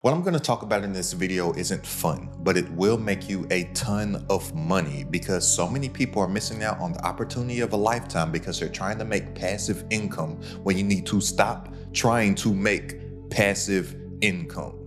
What I'm going to talk about in this video isn't fun, but it will make you a ton of money because so many people are missing out on the opportunity of a lifetime because they're trying to make passive income when you need to stop trying to make passive income.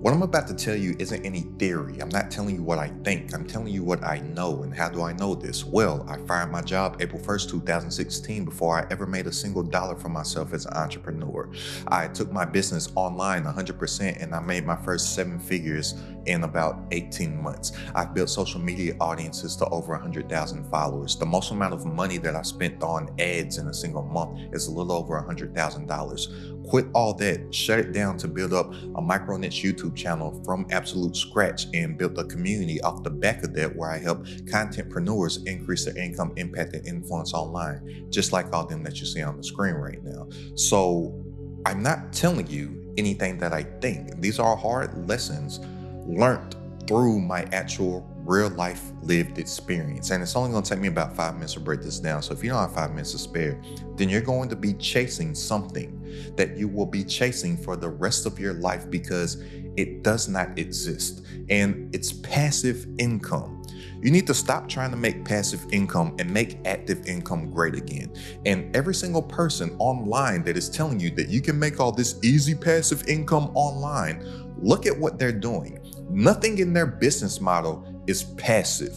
What I'm about to tell you isn't any theory. I'm not telling you what I think. I'm telling you what I know. And how do I know this? Well, I fired my job April 1st, 2016 before I ever made a single dollar for myself as an entrepreneur. I took my business online 100% and I made my first 7 figures in about 18 months. I've built social media audiences to over 100,000 followers. The most amount of money that I spent on ads in a single month is a little over $100,000. Quit all that, shut it down to build up a micro niche YouTube channel from absolute scratch and built a community off the back of that where I help contentpreneurs increase their income, impact, and influence online, just like all them that you see on the screen right now. So I'm not telling you anything that I think. These are hard lessons learned through my actual real life lived experience. And it's only going to take me about 5 minutes to break this down. So if you don't have 5 minutes to spare, then you're going to be chasing something that you will be chasing for the rest of your life because it does not exist. And it's passive income. You need to stop trying to make passive income and make active income great again. And every single person online that is telling you that you can make all this easy passive income online, look at what they're doing. Nothing in their business model is passive.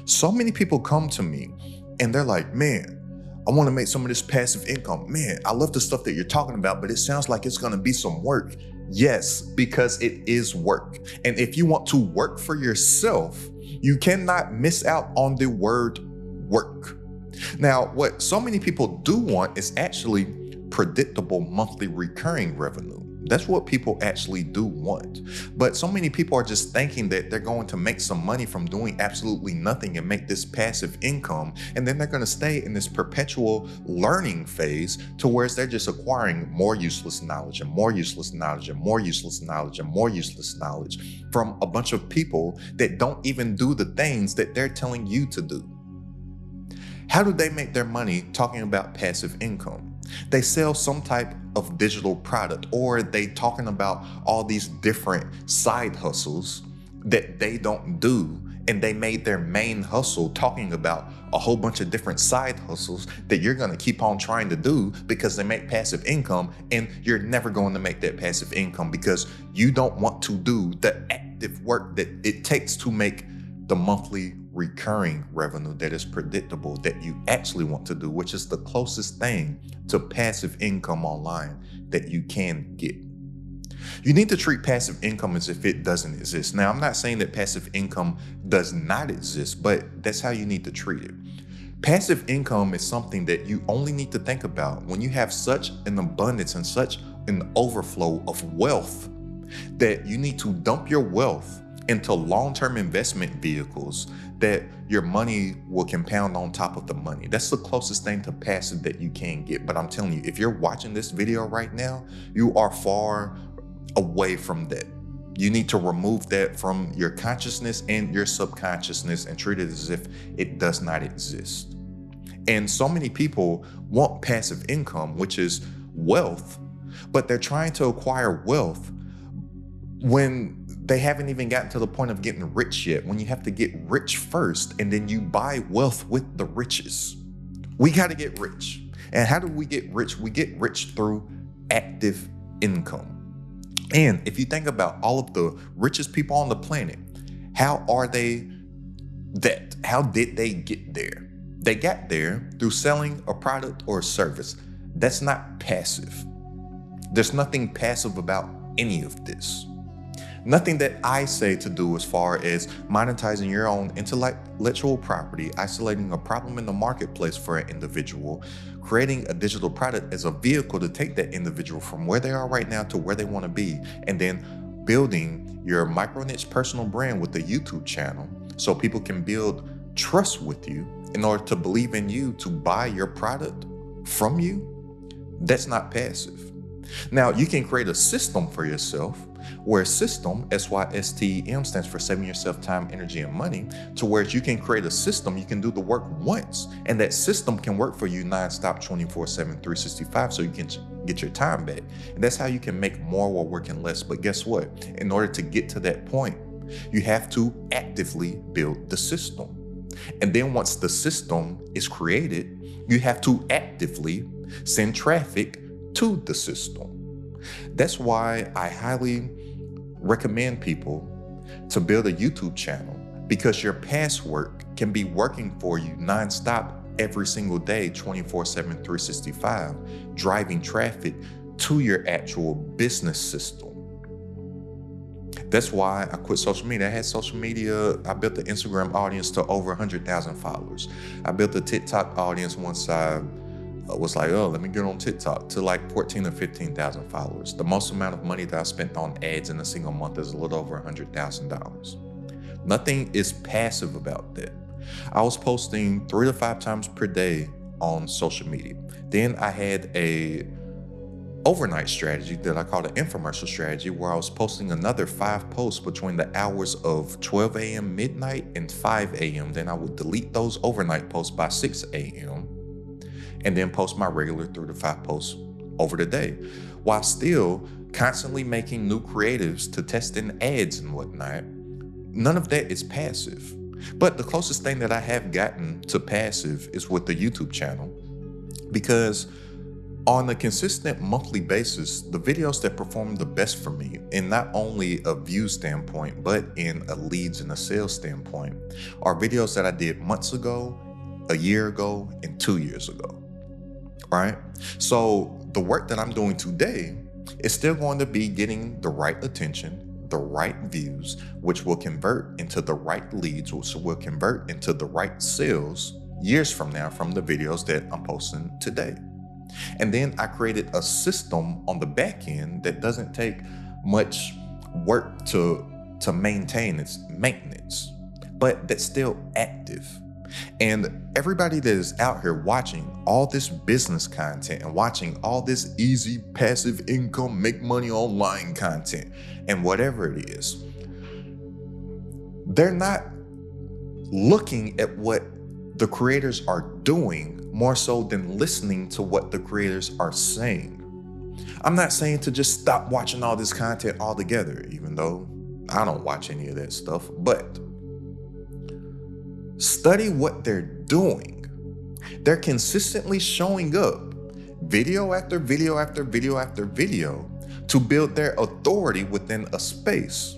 So many people come to me and they're like, man, I want to make some of this passive income. Man, I love the stuff that you're talking about, but it sounds like it's going to be some work. Yes, because it is work. And if you want to work for yourself, you cannot miss out on the word work. Now, what so many people do want is actually predictable monthly recurring revenue. That's what people actually do want. But so many people are just thinking that they're going to make some money from doing absolutely nothing and make this passive income. And then they're going to stay in this perpetual learning phase to where they're just acquiring more useless knowledge and more useless knowledge and more useless knowledge and more useless knowledge from a bunch of people that don't even do the things that they're telling you to do. How do they make their money talking about passive income? They sell some type of digital product, or they talking about all these different side hustles that they don't do, and they made their main hustle talking about a whole bunch of different side hustles that you're going to keep on trying to do because they make passive income, and you're never going to make that passive income because you don't want to do the active work that it takes to make the monthly recurring revenue that is predictable that you actually want to do, which is the closest thing to passive income online that you can get. You need to treat passive income as if it doesn't exist. Now, I'm not saying that passive income does not exist, but that's how you need to treat it. Passive income is something that you only need to think about when you have such an abundance and such an overflow of wealth that you need to dump your wealth into long-term investment vehicles that your money will compound on top of the money. That's the closest thing to passive that you can get. But I'm telling you, if you're watching this video right now, you are far away from that. You need to remove that from your consciousness and your subconsciousness and treat it as if it does not exist. And so many people want passive income, which is wealth, but they're trying to acquire wealth when they haven't even gotten to the point of getting rich yet, when you have to get rich first and then you buy wealth with the riches. We got to get rich. And how do we get rich? We get rich through active income. And if you think about all of the richest people on the planet, how are they that? How did they get there? They got there through selling a product or a service. That's not passive. There's nothing passive about any of this. Nothing that I say to do as far as monetizing your own intellectual property, isolating a problem in the marketplace for an individual, creating a digital product as a vehicle to take that individual from where they are right now to where they want to be, and then building your micro niche personal brand with a YouTube channel so people can build trust with you in order to believe in you to buy your product from you. That's not passive. Now, you can create a system for yourself Where system, SYSTEM, stands for saving yourself time, energy, and money, to where you can create a system, you can do the work once, and that system can work for you nonstop, 24/7, 365, so you can get your time back. And that's how you can make more while working less. But guess what? In order to get to that point, you have to actively build the system. And then once the system is created, you have to actively send traffic to the system. That's why I highly recommend people to build a YouTube channel, because your past work can be working for you nonstop every single day, 24/7, 365, driving traffic to your actual business system. That's why I quit social media. I had social media. I built the Instagram audience to over 100,000 followers. I built the TikTok audience once I was like, oh, let me get on TikTok, to like 14 or 15,000 followers. The most amount of money that I spent on ads in a single month is a little over $100,000. Nothing is passive about that. I was posting 3 to 5 times per day on social media. Then I had a overnight strategy that I called an infomercial strategy, where I was posting another 5 posts between the hours of 12 a.m. midnight and 5 a.m. Then I would delete those overnight posts by 6 a.m. and then post my regular 3 to 5 posts over the day, while still constantly making new creatives to test in ads and whatnot. None of that is passive. But the closest thing that I have gotten to passive is with the YouTube channel, because on a consistent monthly basis, the videos that perform the best for me, in not only a view standpoint, but in a leads and a sales standpoint, are videos that I did months ago, a year ago, and 2 years ago, right? So the work that I'm doing today is still going to be getting the right attention, the right views, which will convert into the right leads, which will convert into the right sales years from now from the videos that I'm posting today. And then I created a system on the back end that doesn't take much work to maintain. Its maintenance, but that's still active. And everybody that is out here watching all this business content and watching all this easy passive income, make money online content and whatever it is, they're not looking at what the creators are doing more so than listening to what the creators are saying. I'm not saying to just stop watching all this content altogether, even though I don't watch any of that stuff, but study what they're doing. They're consistently showing up video after video after video after video to build their authority within a space.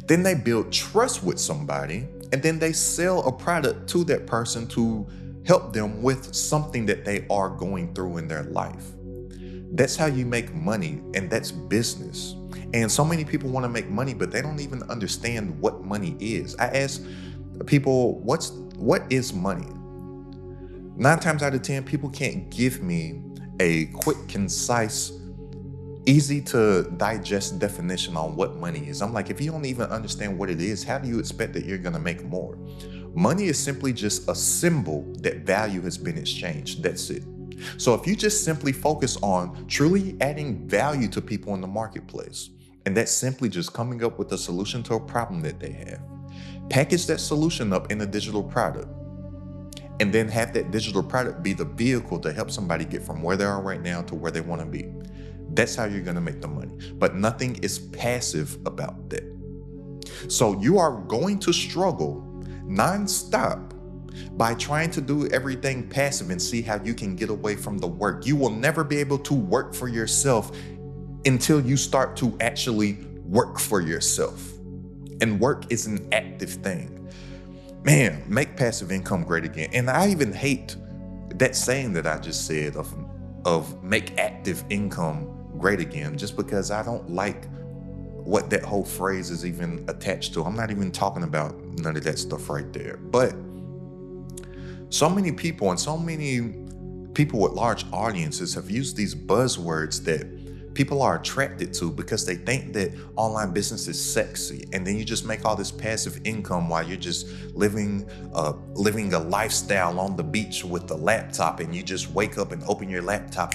Then they build trust with somebody, and then they sell a product to that person to help them with something that they are going through in their life. That's how you make money, and that's business. And so many people want to make money, but they don't even understand what money is. I ask people, what is money? 9 times out of 10, people can't give me a quick, concise, easy to digest definition on what money is. I'm like, if you don't even understand what it is, how do you expect that you're going to make more? Money is simply just a symbol that value has been exchanged. That's it. So if you just simply focus on truly adding value to people in the marketplace, and that's simply just coming up with a solution to a problem that they have, package that solution up in a digital product, and then have that digital product be the vehicle to help somebody get from where they are right now to where they want to be. That's how you're going to make the money. But nothing is passive about that. So you are going to struggle nonstop by trying to do everything passive and see how you can get away from the work. You will never be able to work for yourself until you start to actually work for yourself. And work is an active thing. Man, make passive income great again. And I even hate that saying that I just said of make active income great again, just because I don't like what that whole phrase is even attached to. I'm not even talking about none of that stuff right there. But so many people and so many people with large audiences have used these buzzwords that people are attracted to because they think that online business is sexy, and then you just make all this passive income while you're just living a lifestyle on the beach with a laptop, and you just wake up and open your laptop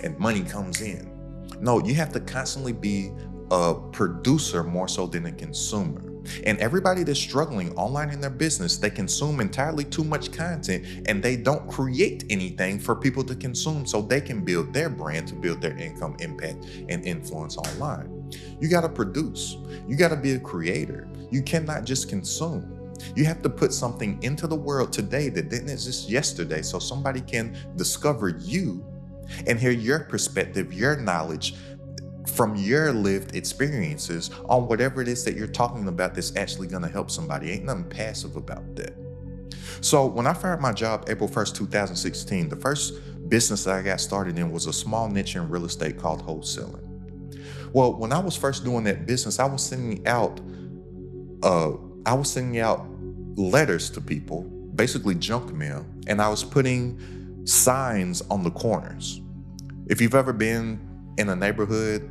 and money comes in. No, you have to constantly be a producer more so than a consumer. And everybody that's struggling online in their business, they consume entirely too much content and they don't create anything for people to consume so they can build their brand, to build their income, impact, and influence online. You got to produce. You got to be a creator. You cannot just consume. You have to put something into the world today that didn't exist yesterday so somebody can discover you and hear your perspective, your knowledge from your lived experiences on whatever it is that you're talking about that's actually going to help somebody. Ain't nothing passive about that. So when I fired my job April 1st, 2016, the first business that I got started in was a small niche in real estate called wholesaling. Well, when I was first doing that business, I was sending out letters to people, basically junk mail, and I was putting signs on the corners. If you've ever been in a neighborhood,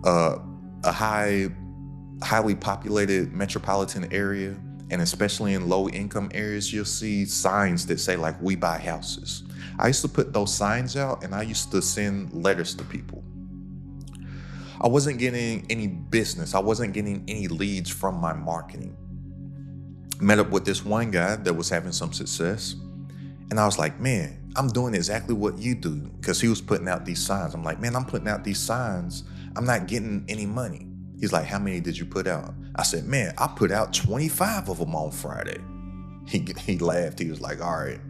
a highly populated metropolitan area, and especially in low income areas, you'll see signs that say like, "We buy houses." I used to put those signs out and I used to send letters to people. I wasn't getting any business. I wasn't getting any leads from my marketing. Met up with this one guy that was having some success. And I was like, "Man, I'm doing exactly what you do." Because he was putting out these signs. I'm like, "Man, I'm putting out these signs. I'm not getting any money." He's like, "How many did you put out?" I said, "Man, I put out 25 of them on Friday." He laughed. He was like, "All right,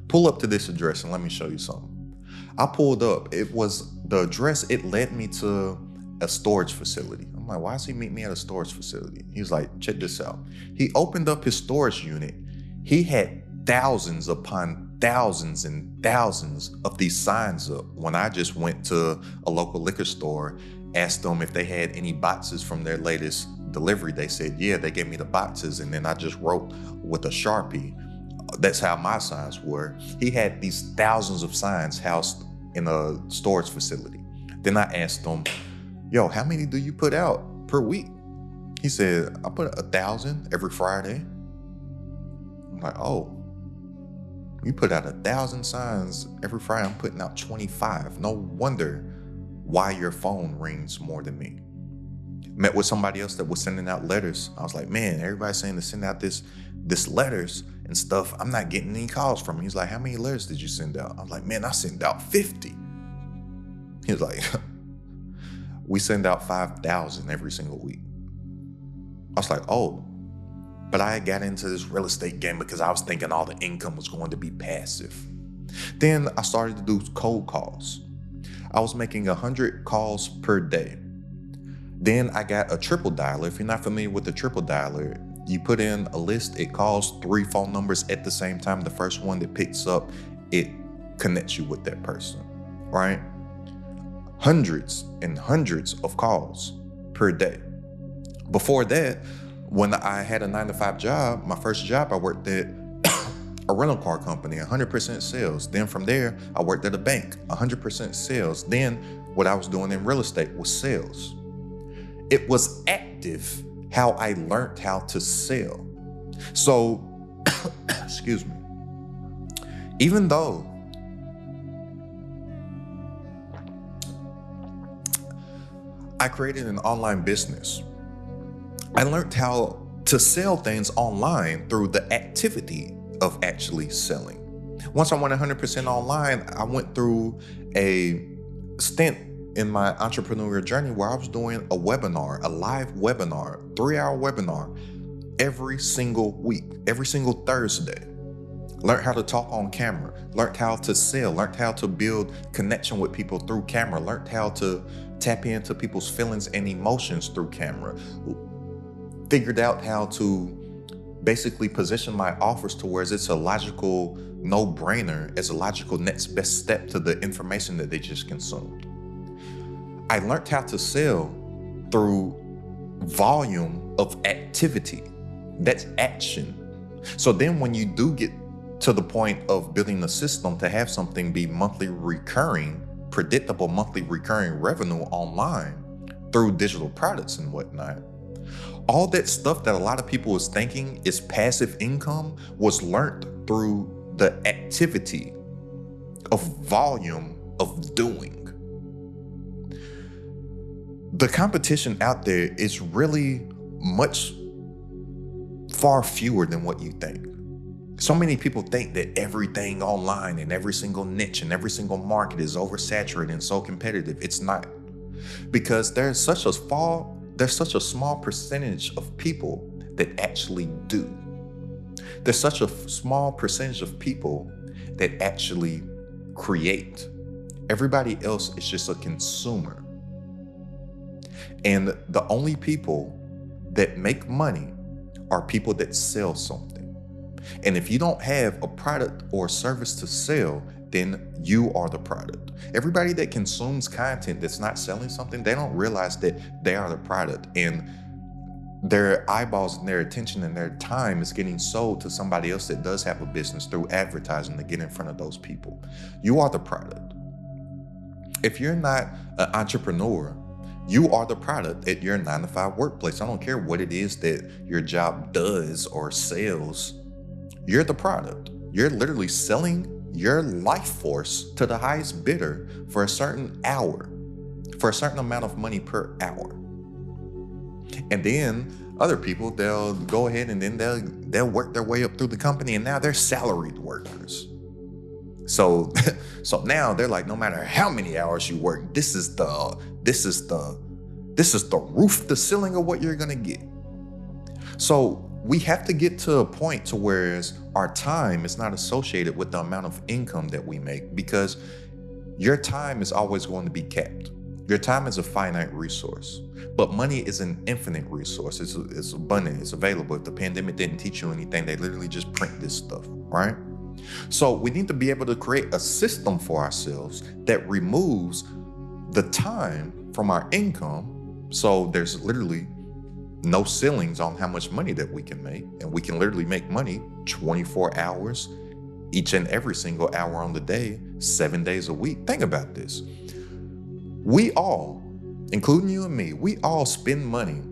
pull up to this address and let me show you something." I pulled up. It was the address. It led me to a storage facility. I'm like, "Why does he meet me at a storage facility?" He's like, "Check this out." He opened up his storage unit. He had thousands upon thousands and thousands of these signs up. When I just went to a local liquor store, asked them if they had any boxes from their latest delivery, they said, yeah, they gave me the boxes. And then I just wrote with a Sharpie. That's how my signs were. He had these thousands of signs housed in a storage facility. Then I asked him, "Yo, how many do you put out per week?" He said, "I put 1,000 every Friday." I'm like, "Oh, you put out 1,000 signs every Friday. I'm putting out 25. No wonder why your phone rings more than me." Met with somebody else that was sending out letters. I was like, "Man, everybody's saying to send out this letters and stuff. I'm not getting any calls from him." He's like, "How many letters did you send out?" I was like, "Man, I sent out 50. He was like, "We send out 5,000 every single week." I was like, "Oh." But I got into this real estate game because I was thinking all the income was going to be passive. Then I started to do cold calls. I was making 100 calls per day. Then I got a triple dialer. If you're not familiar with the triple dialer, you put in a list, it calls 3 phone numbers at the same time. The first one that picks up, it connects you with that person, right? Hundreds and hundreds of calls per day. Before that, when I had a 9-to-5 job, my first job, I worked at a rental car company, 100% sales. Then from there, I worked at a bank, 100% sales. Then what I was doing in real estate was sales. It was active how I learned how to sell. So, excuse me, even though I created an online business, I learned how to sell things online through the activity of actually selling. Once I went 100% online, I went through a stint in my entrepreneurial journey where I was doing a webinar, a live webinar, 3-hour webinar every single week, every single Thursday. Learned how to talk on camera, learned how to sell, learned how to build connection with people through camera, learned how to tap into people's feelings and emotions through camera, figured out how to basically position my offers to where it's a logical no-brainer, as a logical next best step to the information that they just consumed. I learned how to sell through volume of activity. That's action. So then when you do get to the point of building a system to have something be monthly recurring, predictable monthly recurring revenue online through digital products and whatnot, all that stuff that a lot of people was thinking is passive income was learned through the activity of volume of doing. The competition out there is really much far fewer than what you think. So many people think that everything online and every single niche and every single market is oversaturated and so competitive. It's not, because there's such a small percentage of people that actually do. There's such a small percentage of people that actually create. Everybody else is just a consumer. And the only people that make money are people that sell something. And if you don't have a product or service to sell, then you are the product. Everybody that consumes content that's not selling something, they don't realize that they are the product, and their eyeballs and their attention and their time is getting sold to somebody else that does have a business through advertising to get in front of those people. You are the product. If you're not an entrepreneur, you are the product at your 9-to-5 workplace. I don't care what it is that your job does or sells. You're the product. You're literally selling your life force to the highest bidder for a certain hour, for a certain amount of money per hour. And then other people, they'll go ahead and then they'll work their way up through the company, and now they're salaried workers. So now they're like, no matter how many hours you work, this is the roof, the ceiling of what you're gonna get. So we have to get to a point to where our time is not associated with the amount of income that we make, because your time is always going to be capped. Your time is a finite resource, but money is an infinite resource. It's abundant, it's available. If the pandemic didn't teach you anything, they literally just print this stuff, right? So we need to be able to create a system for ourselves that removes the time from our income. So there's literally no ceilings on how much money that we can make. And we can literally make money 24 hours, each and every single hour on the day, 7 days a week. Think about this. We all, including you and me, we all spend money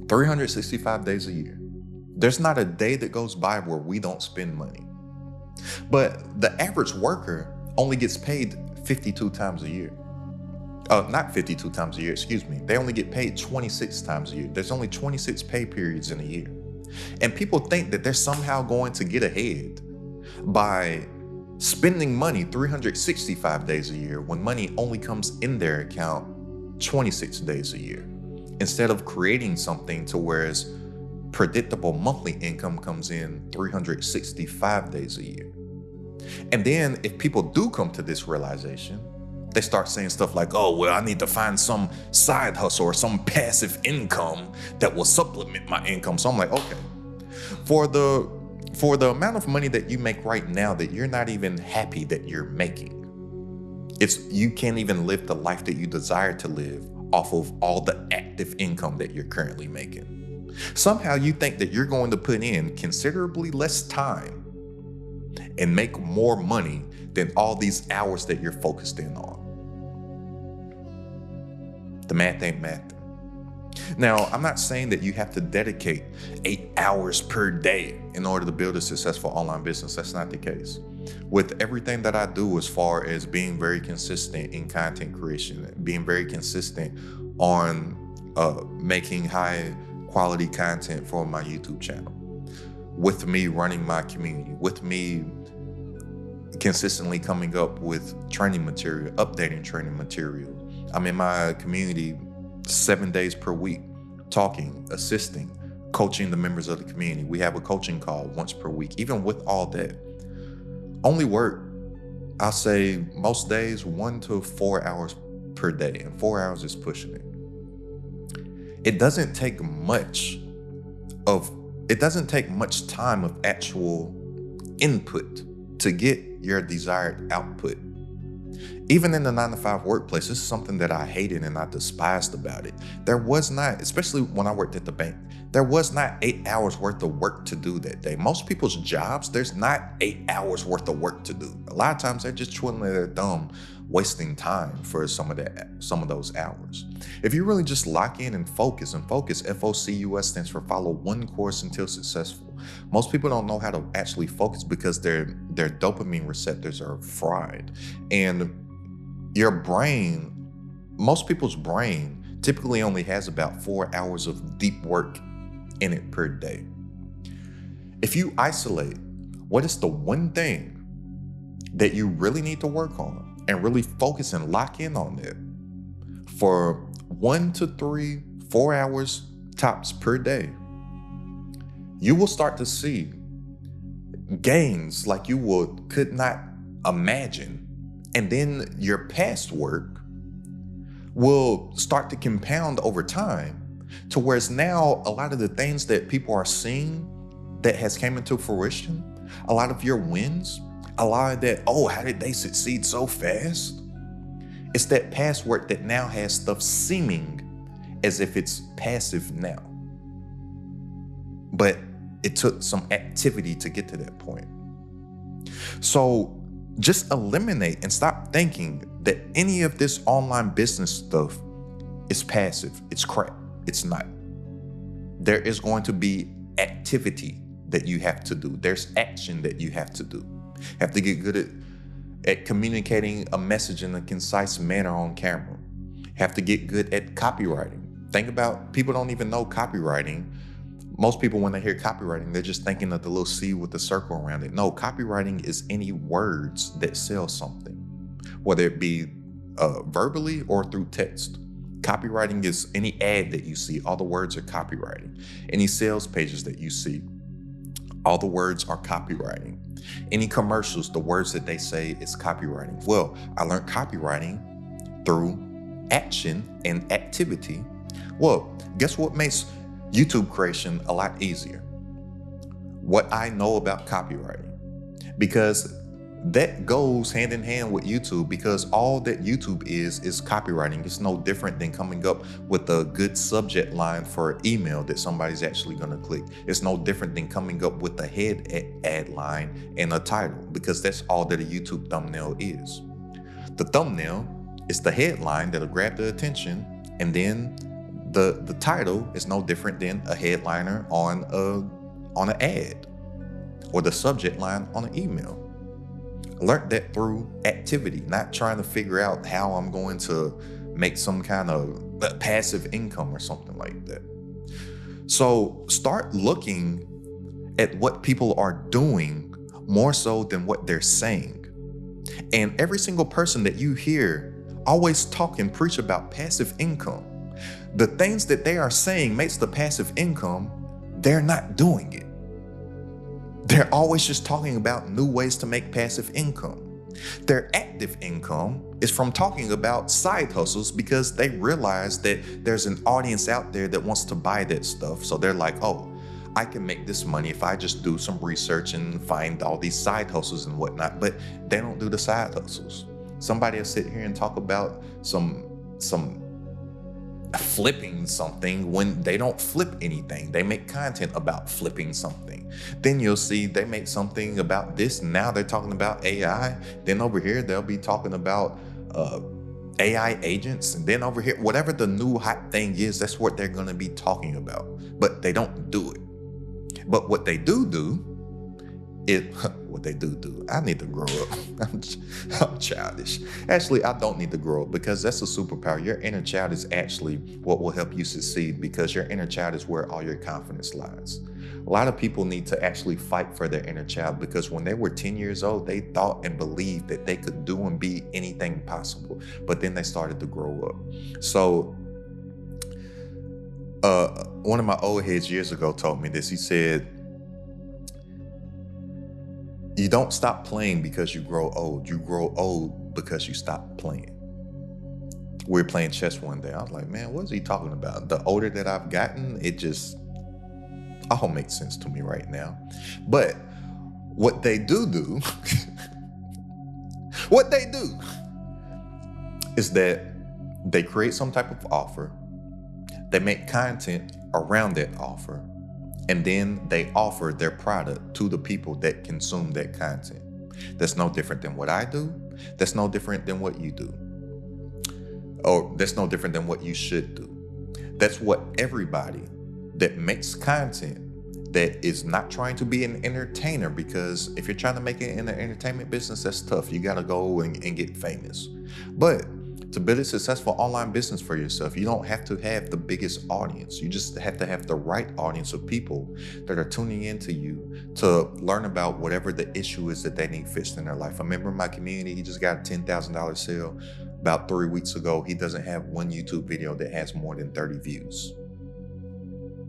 365 days a year. There's not a day that goes by where we don't spend money. But the average worker only gets paid 52 times a year. Not 52 times a year, excuse me. They only get paid 26 times a year. There's only 26 pay periods in a year. And people think that they're somehow going to get ahead by spending money 365 days a year when money only comes in their account 26 days a year, instead of creating something to where predictable monthly income comes in 365 days a year. And then if people do come to this realization, they start saying stuff like, oh, well, I need to find some side hustle or some passive income that will supplement my income. So I'm like, okay, for the amount of money that you make right now that you're not even happy that you're making, you can't even live the life that you desire to live off of all the active income that you're currently making. Somehow you think that you're going to put in considerably less time and make more money than all these hours that you're focused in on. The math ain't math. Now, I'm not saying that you have to dedicate 8 hours per day in order to build a successful online business. That's not the case. With everything that I do, as far as being very consistent in content creation, being very consistent on making high quality content for my YouTube channel, with me running my community, with me consistently coming up with training material, updating training material. I'm in my community 7 days per week, talking, assisting, coaching the members of the community. We have a coaching call once per week. Even with all that, only work, I'll say most days 1 to 4 hours per day, and 4 hours is pushing it. It doesn't take much time of actual input to get your desired output. Even in the 9-to-5 workplace, this is something that I hated and I despised about it. There was not, especially when I worked at the bank, there was not 8 hours worth of work to do that day. Most people's jobs, there's not 8 hours worth of work to do. A lot of times they're just twiddling their thumb, wasting time for some of those hours. If you really just lock in and focus, FOCUS stands for follow one course until successful. Most people don't know how to actually focus because their dopamine receptors are fried. And your brain, most people's brain typically only has about 4 hours of deep work in it per day. If you isolate what is the one thing that you really need to work on and really focus and lock in on it for 1 to 3, 4 hours tops per day, you will start to see gains like you could not imagine. And then your past work will start to compound over time to where it's now a lot of the things that people are seeing that has came into fruition, a lot of your wins, a lot of that, oh, how did they succeed so fast? It's that past work that now has stuff seeming as if it's passive now. But it took some activity to get to that point. So just eliminate and stop thinking that any of this online business stuff is passive. It's crap. It's not. There is going to be activity that you have to do. There's action that you have to do. You have to get good at communicating a message in a concise manner on camera. You have to get good at copywriting. Think about, people don't even know copywriting. Most people, when they hear copywriting, they're just thinking of the little C with the circle around it. No, copywriting is any words that sell something, whether it be verbally or through text. Copywriting is any ad that you see, all the words are copywriting. Any sales pages that you see, all the words are copywriting. Any commercials, the words that they say is copywriting. Well, I learned copywriting through action and activity. Well, guess what makes YouTube creation a lot easier? What I know about copywriting, because that goes hand in hand with YouTube, because all that YouTube is copywriting. It's no different than coming up with a good subject line for an email that somebody's actually going to click. It's no different than coming up with a head ad line and a title, because that's all that a YouTube thumbnail is. The thumbnail is the headline that'll grab the attention, and then the title is no different than a headliner on an ad, or the subject line on an email. I learned that through activity, not trying to figure out how I'm going to make some kind of passive income or something like that. So start looking at what people are doing more so than what they're saying. And every single person that you hear always talk and preach about passive income, the things that they are saying makes the passive income, they're not doing it. They're always just talking about new ways to make passive income. Their active income is from talking about side hustles, because they realize that there's an audience out there that wants to buy that stuff. So they're like, oh, I can make this money if I just do some research and find all these side hustles and whatnot. But they don't do the side hustles. Somebody will sit here and talk about some flipping something when they don't flip anything. They make content about flipping something. Then you'll see they make something about this. Now they're talking about AI. Then over here, they'll be talking about AI agents. And then over here, whatever the new hot thing is, that's what they're going to be talking about. But they don't do it. But what they do what they do, I need to grow up. I'm childish. Actually, I don't need to grow up, because that's a superpower. Your inner child is actually what will help you succeed, because your inner child is where all your confidence lies. A lot of people need to actually fight for their inner child, because when they were 10 years old, they thought and believed that they could do and be anything possible. But then they started to grow up. So one of my old heads years ago told me this. He said, you don't stop playing because you grow old. You grow old because you stop playing. We were playing chess one day. I was like, man, what is he talking about? The older that I've gotten, it just all makes sense to me right now. But what they do what they do is that they create some type of offer. They make content around that offer. And then they offer their product to the people that consume that content. That's no different than what I do. That's no different than what you do. Or that's no different than what you should do. That's what everybody that makes content that is not trying to be an entertainer, because if you're trying to make it in the entertainment business, that's tough. You got to go and get famous. But To build a successful online business for yourself, you don't have to have the biggest audience. You just have to have the right audience of people that are tuning into you to learn about whatever the issue is that they need fixed in their life. A member of my community, he just got a $10,000 sale about 3 weeks ago. He doesn't have one YouTube video that has more than 30 views.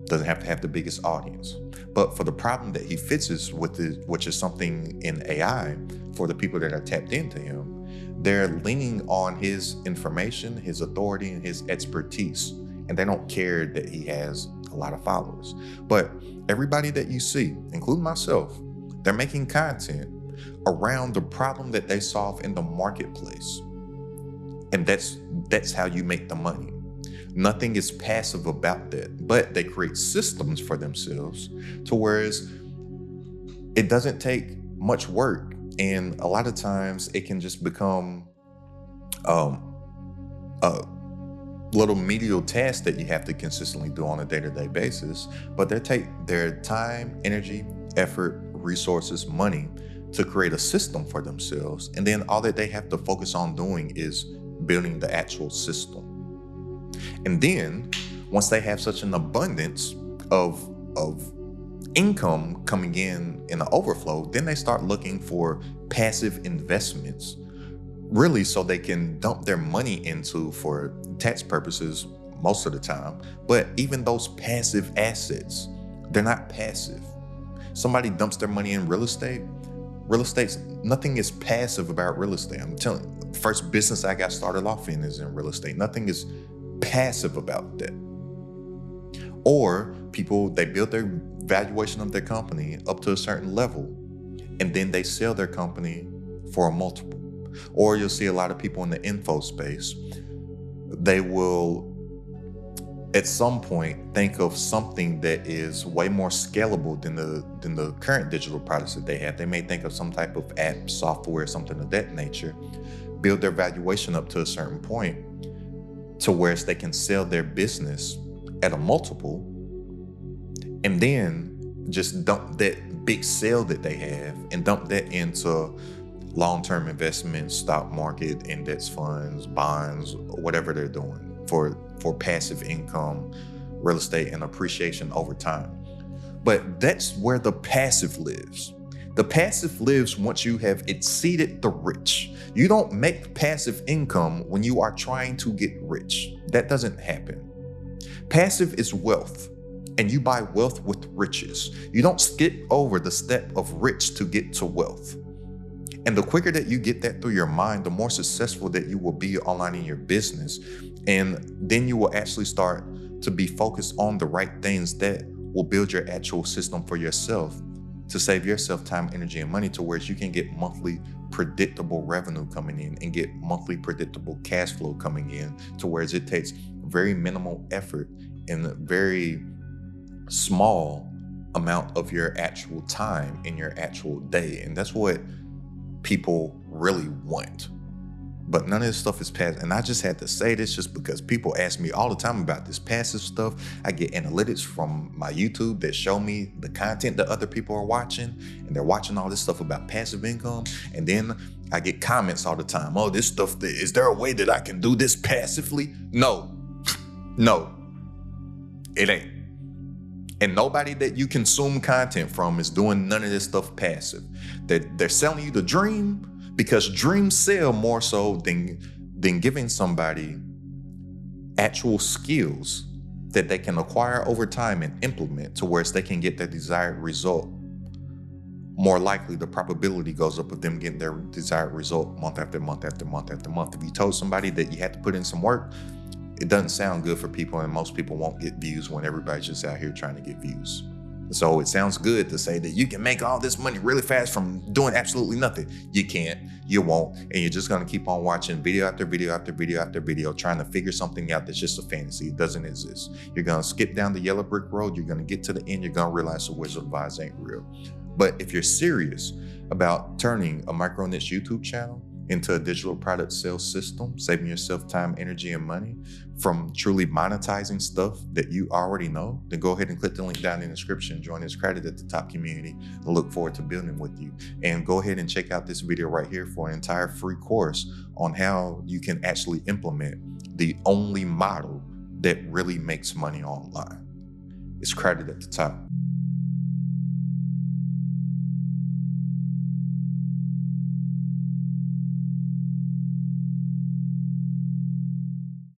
Doesn't have to have the biggest audience. But for the problem that he fixes with it, which is something in AI, for the people that are tapped into him, they're leaning on his information, his authority, and his expertise. And they don't care that he has a lot of followers. But everybody that you see, including myself, they're making content around the problem that they solve in the marketplace. And that's how you make the money. Nothing is passive about that, but they create systems for themselves to whereas it doesn't take much work. And a lot of times it can just become a little medial task that you have to consistently do on a day-to-day basis. But they take their time, energy, effort, resources, money to create a system for themselves. And then all that they have to focus on doing is building the actual system. And then once they have such an abundance of income coming in an overflow, then they start looking for passive investments, really so they can dump their money into for tax purposes most of the time. But even those passive assets, they're not passive. Somebody dumps their money in real estate. Nothing is passive about real estate. I'm telling you, the first business I got started off in is in real estate. Nothing is passive about that. Or people, they build their valuation of their company up to a certain level, and then they sell their company for a multiple. Or you'll see a lot of people in the info space, they will at some point think of something that is way more scalable than the current digital products that they have. They may think of some type of app, software, something of that nature, build their valuation up to a certain point to where they can sell their business at a multiple, and then just dump that big sale that they have and dump that into long-term investments, stock market, index funds, bonds, whatever they're doing for passive income, real estate, and appreciation over time. But that's where the passive lives. The passive lives once you have exceeded the rich. You don't make passive income when you are trying to get rich. That doesn't happen. Passive is wealth, and you buy wealth with riches. You don't skip over the step of rich to get to wealth. And the quicker that you get that through your mind, the more successful that you will be online in your business. And then you will actually start to be focused on the right things that will build your actual system for yourself to save yourself time, energy, and money to where you can get monthly predictable revenue coming in and get monthly predictable cash flow coming in to where it takes very minimal effort and a very small amount of your actual time in your actual day. And that's what people really want. But none of this stuff is passive. And I just had to say this just because people ask me all the time about this passive stuff. I get analytics from my YouTube that show me the content that other people are watching, and they're watching all this stuff about passive income. And then I get comments all the time. Oh, this stuff, is there a way that I can do this passively? No, it ain't. And nobody that you consume content from is doing none of this stuff passive. They're selling you the dream, because dreams sell more so than giving somebody actual skills that they can acquire over time and implement to where they can get their desired result. More likely, the probability goes up of them getting their desired result month after month after month after month. If you told somebody that you had to put in some work, it doesn't sound good for people, and most people won't get views when everybody's just out here trying to get views. So it sounds good to say that you can make all this money really fast from doing absolutely nothing. You can't, you won't, and you're just gonna keep on watching video after video after video after video, trying to figure something out that's just a fantasy. It doesn't exist. You're gonna skip down the yellow brick road, you're gonna get to the end, you're gonna realize the Wizard of Oz ain't real. But if you're serious about turning a micro niche YouTube channel into a digital product sales system, saving yourself time, energy, and money from truly monetizing stuff that you already know, then go ahead and click the link down in the description. Join this Credit at the Top community. I look forward to building with you. And go ahead and check out this video right here for an entire free course on how you can actually implement the only model that really makes money online. It's Credit at the Top.